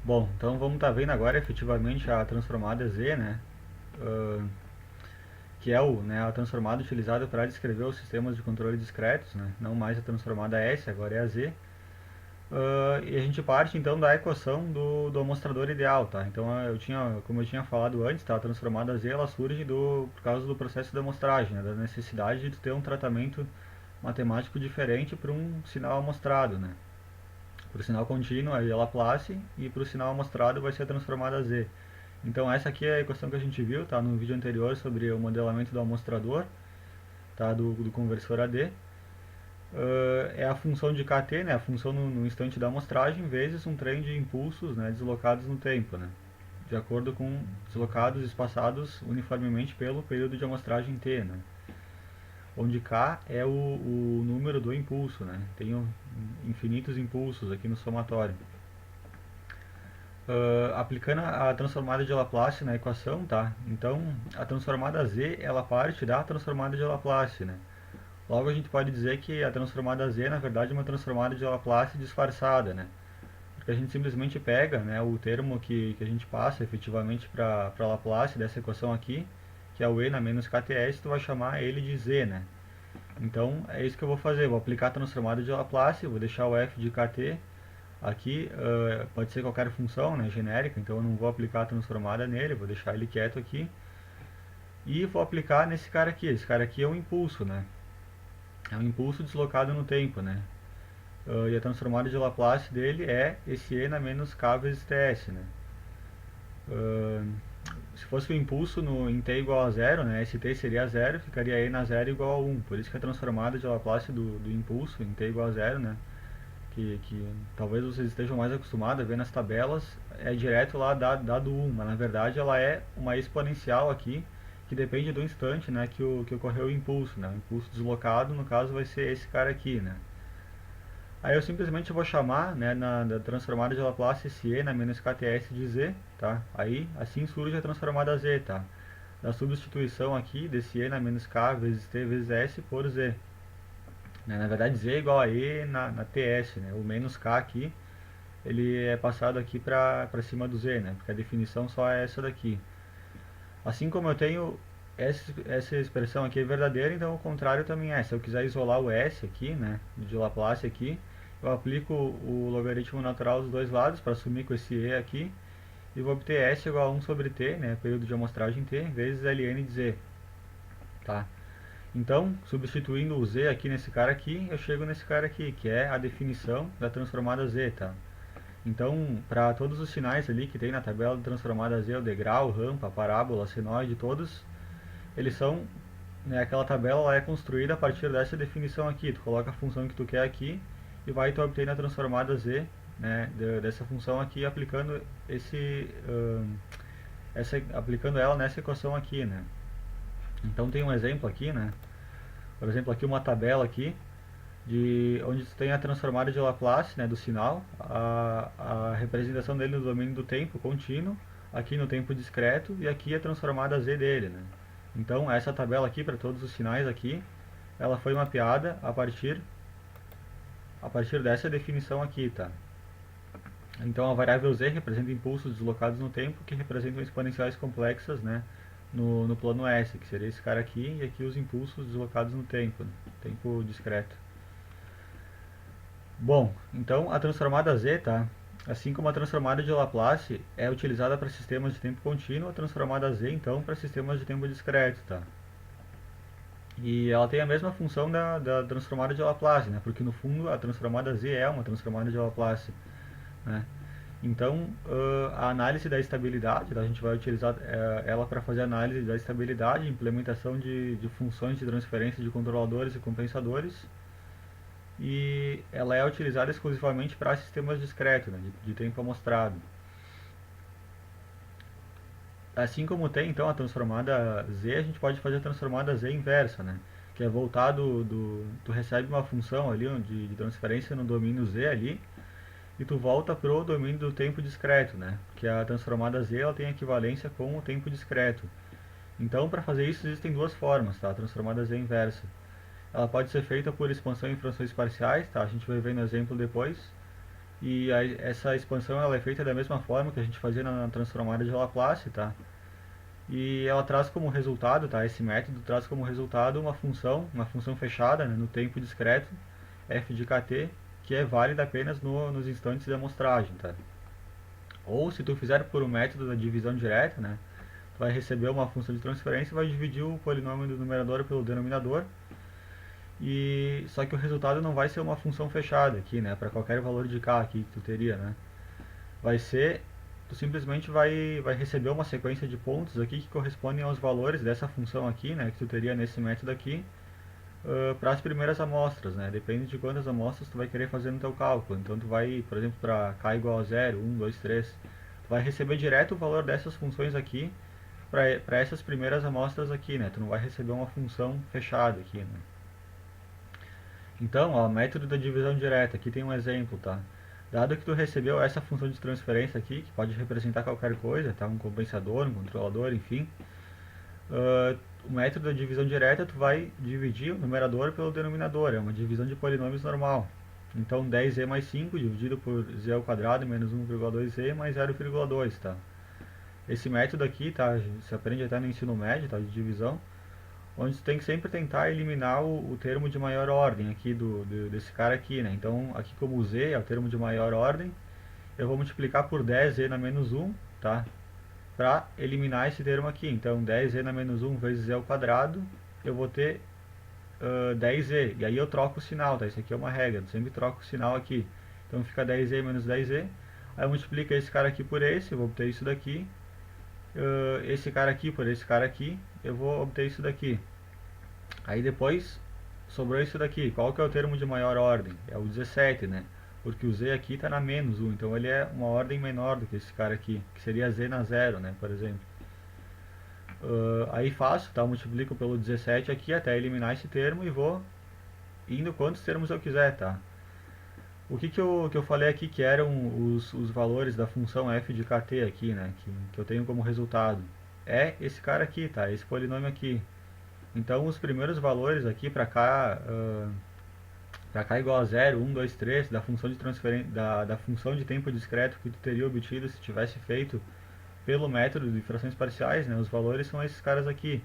Bom, então vamos estar vendo agora efetivamente a transformada Z, né? Ah, que é a transformada utilizada para descrever os sistemas de controle discretos, né? Não mais a transformada S, agora é a Z. E a gente parte então da equação do amostrador ideal, tá? Então como eu tinha falado antes, tá? A transformada Z ela surge por causa do processo de amostragem, né? Da necessidade de ter um tratamento matemático diferente para um sinal amostrado, né? Para o sinal contínuo é a Laplace e para o sinal amostrado vai ser a transformada Z. Então essa aqui é a equação que a gente viu, tá? No vídeo anterior sobre o modelamento do amostrador, tá? Do conversor AD. É a função de kt, né? A função no instante da amostragem, vezes um trem de impulsos, né? Deslocados no tempo, né? De acordo com deslocados espaçados uniformemente pelo período de amostragem t, né? Onde k é o número do impulso, né? Tem infinitos impulsos aqui no somatório. Aplicando a transformada de Laplace na equação, tá? Então, a transformada z, ela parte da transformada de Laplace, né? Logo, a gente pode dizer que a transformada z, na verdade, é uma transformada de Laplace disfarçada, né? Porque a gente simplesmente pega, né, o termo que a gente passa efetivamente para Laplace dessa equação aqui, que é o e na menos kts, tu vai chamar ele de z, né? Então, é isso que eu vou fazer. Vou aplicar a transformada de Laplace, vou deixar o f de kt aqui, pode ser qualquer função, né, genérica, então eu não vou aplicar a transformada nele, vou deixar ele quieto aqui. E vou aplicar nesse cara aqui. Esse cara aqui é um impulso, né? É um impulso deslocado no tempo, né? E a transformada de Laplace dele é esse e na menos k vezes ts, né? Uh, Se fosse o impulso em t igual a zero, né? Esse t seria zero, ficaria e na zero igual a 1. Por isso que a transformada de Laplace do impulso em t igual a zero, né? Que talvez vocês estejam mais acostumados a ver nas tabelas, é direto lá dado 1, mas na verdade ela é uma exponencial aqui, que depende do instante, né, que ocorreu o impulso, né? O impulso deslocado, no caso, vai ser esse cara aqui, né? Aí eu simplesmente vou chamar, né, da transformada de Laplace esse e na menos kts de z, tá? Aí, assim surge a transformada z, tá? Da substituição aqui desse e na menos k vezes t vezes s por z. Né? Na verdade, z é igual a e na ts, né? O menos k aqui, ele é passado aqui para cima do z, né? Porque a definição só é essa daqui. Assim como eu tenho essa expressão aqui é verdadeira, então o contrário também é. Se eu quiser isolar o s aqui, né, de Laplace aqui, eu aplico o logaritmo natural dos dois lados para assumir com esse e aqui e vou obter s igual a 1 sobre t, né, período de amostragem t, vezes ln de z, tá? Então, substituindo o z aqui nesse cara aqui, eu chego nesse cara aqui, que é a definição da transformada z, tá? Então, para todos os sinais ali que tem na tabela de transformada z, o degrau, rampa, parábola, senoide, todos, eles são, né, aquela tabela ela é construída a partir dessa definição aqui. Tu coloca a função que tu quer aqui e vai tu obter na transformada z, né, dessa função aqui aplicando aplicando ela nessa equação aqui, né? Então tem um exemplo aqui, né? Por exemplo, aqui uma tabela aqui de onde tu tem a transformada de Laplace, né, do sinal, a representação dele no domínio do tempo contínuo, aqui no tempo discreto e aqui a transformada z dele, né? Então essa tabela aqui para todos os sinais aqui, ela foi mapeada a partir dessa definição aqui, tá? Então a variável z representa impulsos deslocados no tempo que representam exponenciais complexas, né, no plano S, que seria esse cara aqui, e aqui os impulsos deslocados no tempo, né, tempo discreto. Bom, então a transformada z, tá? Assim como a transformada de Laplace é utilizada para sistemas de tempo contínuo, a transformada z então para sistemas de tempo discreto, tá? E ela tem a mesma função da transformada de Laplace, né? Porque no fundo a transformada z é uma transformada de Laplace, né? Então, a análise da estabilidade, tá? A gente vai utilizar ela para fazer análise da estabilidade, implementação de funções de transferência de controladores e compensadores, e ela é utilizada exclusivamente para sistemas discretos, né, de tempo amostrado. Assim como tem então a transformada Z, a gente pode fazer a transformada Z inversa, né, que é voltado tu recebe uma função ali de transferência no domínio Z ali e tu volta pro domínio do tempo discreto, né, porque a transformada Z ela tem equivalência com o tempo discreto. Então, para fazer isso existem duas formas, tá? A transformada Z inversa. Ela pode ser feita por expansão em frações parciais, tá? A gente vai ver no exemplo depois. E essa expansão ela é feita da mesma forma que a gente fazia na transformada de Laplace, tá? E ela traz como resultado, tá? Esse método traz como resultado uma função fechada, né, no tempo discreto, f de kt, que é válida apenas nos instantes de amostragem, tá? Ou se tu fizer por um método da divisão direta, né, tu vai receber uma função de transferência e vai dividir o polinômio do numerador pelo denominador, e só que o resultado não vai ser uma função fechada aqui, né, para qualquer valor de k aqui que tu teria, né? Vai ser, tu simplesmente vai receber uma sequência de pontos aqui que correspondem aos valores dessa função aqui, né, que tu teria nesse método aqui, para as primeiras amostras, né? Depende de quantas amostras tu vai querer fazer no teu cálculo. Então tu vai, por exemplo, para k igual a 0, 1, 2, 3, tu vai receber direto o valor dessas funções aqui para essas primeiras amostras aqui, né? Tu não vai receber uma função fechada aqui, né? Então, ó, método da divisão direta, aqui tem um exemplo, tá? Dado que tu recebeu essa função de transferência aqui, que pode representar qualquer coisa, tá? Um compensador, um controlador, enfim. O método da divisão direta, tu vai dividir o numerador pelo denominador, é uma divisão de polinômios normal. Então, 10z mais 5 dividido por z ao quadrado menos 1,2z mais 0,2, tá? Esse método aqui, tá? Se aprende até no ensino médio, tá? De divisão, onde você tem que sempre tentar eliminar o termo de maior ordem aqui desse cara aqui, né? Então, aqui como z é o termo de maior ordem, eu vou multiplicar por 10z na menos 1, tá? Para eliminar esse termo aqui. Então, 10z na menos 1 vezes z ao quadrado, eu vou ter 10z. E aí eu troco o sinal, tá? Isso aqui é uma regra, eu sempre troco o sinal aqui. Então, fica 10z menos 10z. Aí eu multiplico esse cara aqui por esse, eu vou obter isso daqui. Esse cara aqui por esse cara aqui, eu vou obter isso daqui. Aí depois sobrou isso daqui. Qual que é o termo de maior ordem? É o 17, né? Porque o z aqui está na menos 1, então ele é uma ordem menor do que esse cara aqui, que seria z na 0, né, por exemplo. Aí faço, tá? Multiplico pelo 17 aqui até eliminar esse termo e vou indo quantos termos eu quiser, tá? O que eu falei aqui que eram os valores da função f de kt aqui, né? Que eu tenho como resultado. É esse cara aqui, tá? Esse polinômio aqui. Então os primeiros valores aqui para k igual a 0, 1, 2, 3, da função de transferência, da função de tempo discreto que tu teria obtido se tivesse feito pelo método de frações parciais, né? Os valores são esses caras aqui.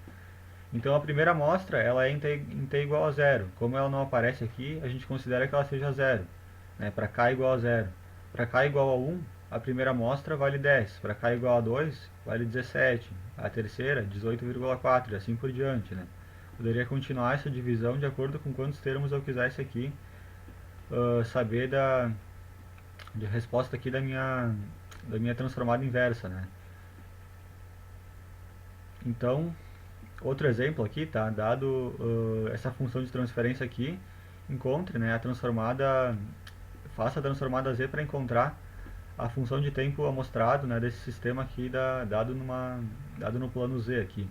Então a primeira amostra ela é em t igual a 0. Como ela não aparece aqui, a gente considera que ela seja 0, né? Para k igual a 0. Para k igual a 1, a primeira amostra vale 10. Para k igual a 2, vale 17. A terceira, 18,4 e assim por diante, né? Poderia continuar essa divisão de acordo com quantos termos eu quisesse aqui saber de resposta aqui da minha transformada inversa, né? Então, outro exemplo aqui, tá? Dado essa função de transferência aqui, encontre, né, a transformada, faça a transformada z para encontrar a função de tempo amostrado, né, desse sistema aqui dado no plano z aqui.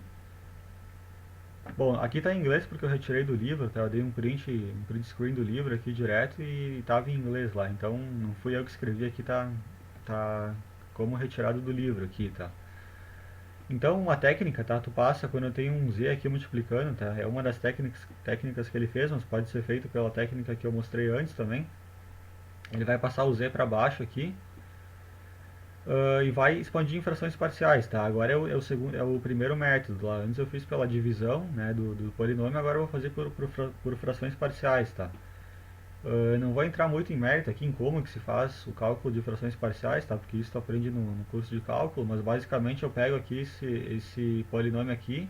Bom, aqui está em inglês porque eu retirei do livro, tá? Eu dei um print screen do livro aqui direto e estava em inglês lá. Então não fui eu que escrevi aqui, tá como retirado do livro aqui, tá? Então uma técnica, tá? Tu passa quando eu tenho um z aqui multiplicando, tá? É uma das técnicas que ele fez, mas pode ser feito pela técnica que eu mostrei antes também. Ele vai passar o z para baixo aqui e vai expandir em frações parciais, tá? Agora é o primeiro método lá. Antes eu fiz pela divisão, né, do polinômio, agora eu vou fazer por frações parciais, tá? Não vou entrar muito em mérito aqui em como que se faz o cálculo de frações parciais, tá? Porque isso tu aprende no curso de cálculo, mas basicamente eu pego aqui esse polinômio aqui,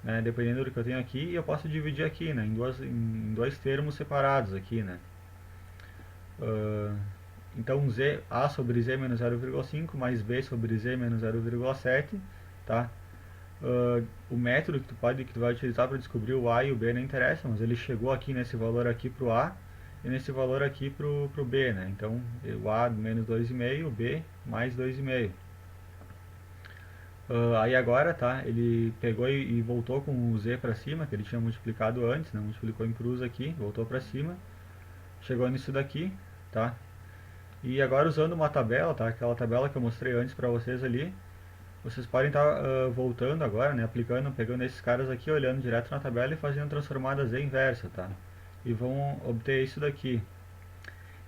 né, dependendo do que eu tenho aqui, e eu posso dividir aqui, né, em dois termos separados aqui, né? Então a sobre z menos 0,5 mais b sobre z menos 0,7, tá? O método que tu vai utilizar para descobrir o a e o b não interessa, mas ele chegou aqui nesse valor aqui para o a e nesse valor aqui para o b, né? Então o a menos 2,5, o b mais 2,5. Aí agora, tá? Ele pegou e voltou com o z para cima, que ele tinha multiplicado antes, né? Multiplicou em cruz aqui, voltou para cima, chegou nisso daqui, tá? E agora usando uma tabela, tá? Aquela tabela que eu mostrei antes para vocês ali, vocês podem estar voltando agora, né? Pegando esses caras aqui, olhando direto na tabela e fazendo transformada z inversa, tá? E vão obter isso daqui.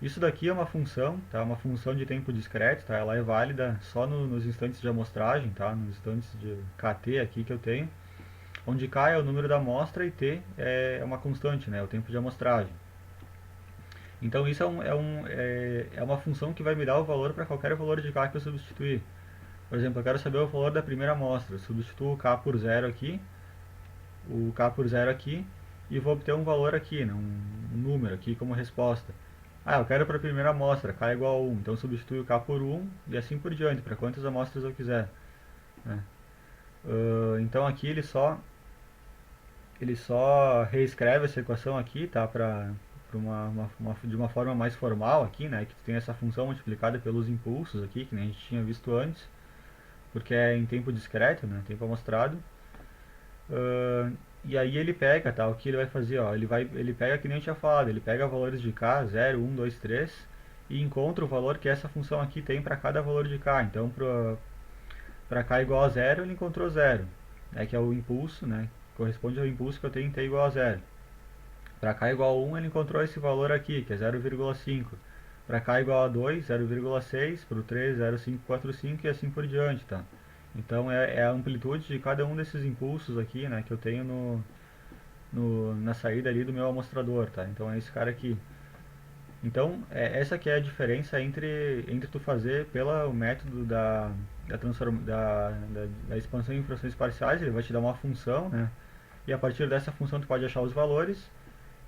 Isso daqui é uma função, tá? Uma função de tempo discreto, tá? Ela é válida só nos instantes de amostragem, tá? Nos instantes de KT aqui que eu tenho, onde K é o número da amostra e T é uma constante, né? O tempo de amostragem. Então isso é uma função que vai me dar o valor para qualquer valor de K que eu substituir. Por exemplo, eu quero saber o valor da primeira amostra. Eu substituo o K por zero aqui, o K por zero aqui, e vou obter um valor aqui, né? Um número aqui como resposta. Ah, eu quero para a primeira amostra, K é igual a 1, então substituo o K por 1 e assim por diante, para quantas amostras eu quiser, né? Então aqui ele só reescreve essa equação aqui, tá? De uma forma mais formal aqui, né? Que tem essa função multiplicada pelos impulsos aqui, que nem a gente tinha visto antes, porque é em tempo discreto, né? Tempo amostrado. E aí ele pega, tá? O que ele vai fazer, ó? Ele pega que nem eu tinha falado, ele pega valores de k, 0, 1, 2, 3, e encontra o valor que essa função aqui tem para cada valor de k. Então, para k igual a 0, ele encontrou 0, né? Que é o impulso, né? Corresponde ao impulso que eu tenho em t igual a 0. Para k igual a 1, ele encontrou esse valor aqui, que é 0,5. Para k igual a 2, 0,6. Para o 3, 0,545 e assim por diante, tá? Então é a amplitude de cada um desses impulsos aqui, né, que eu tenho na saída ali do meu amostrador, tá? Então é esse cara aqui. Então essa que é a diferença entre tu fazer pelo método da expansão em frações parciais. Ele vai te dar uma função, né? E a partir dessa função tu pode achar os valores.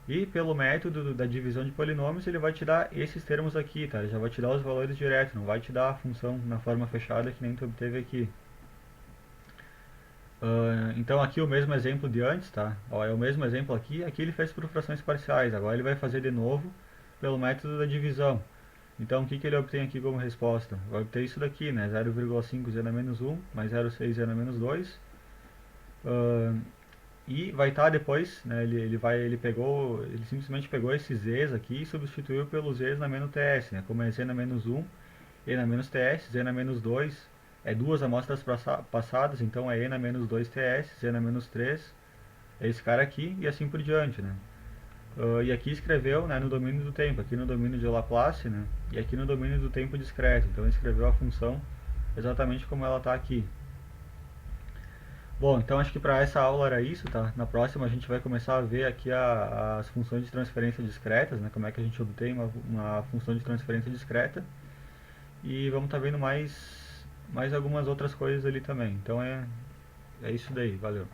E pelo método da divisão de polinômios, ele vai te dar esses termos aqui, tá? Ele já vai te dar os valores direto, não vai te dar a função na forma fechada que nem tu obteve aqui. Então aqui o mesmo exemplo de antes, tá? Ó, é o mesmo exemplo aqui, aqui ele fez por frações parciais, agora ele vai fazer de novo pelo método da divisão. Então o que, que ele obtém aqui como resposta? Vai obter isso daqui, né? 0,5 z na menos 1 mais 0,6 z na menos 2. E vai estar depois, né, ele simplesmente pegou esses z's aqui e substituiu pelos z's na menos ts, né, como é z na menos 1, e na menos ts, z na menos 2, é duas amostras passadas, então é e na menos 2 ts, z na menos 3, é esse cara aqui, e assim por diante, né. E aqui escreveu, né, no domínio do tempo, aqui no domínio de Laplace, né, e aqui no domínio do tempo discreto, então ele escreveu a função exatamente como ela está aqui. Bom, então acho que para essa aula era isso, tá? Na próxima a gente vai começar a ver aqui as funções de transferência discretas, né? Como é que a gente obtém uma função de transferência discreta. E vamos estar vendo mais algumas outras coisas ali também. Então é isso daí, valeu.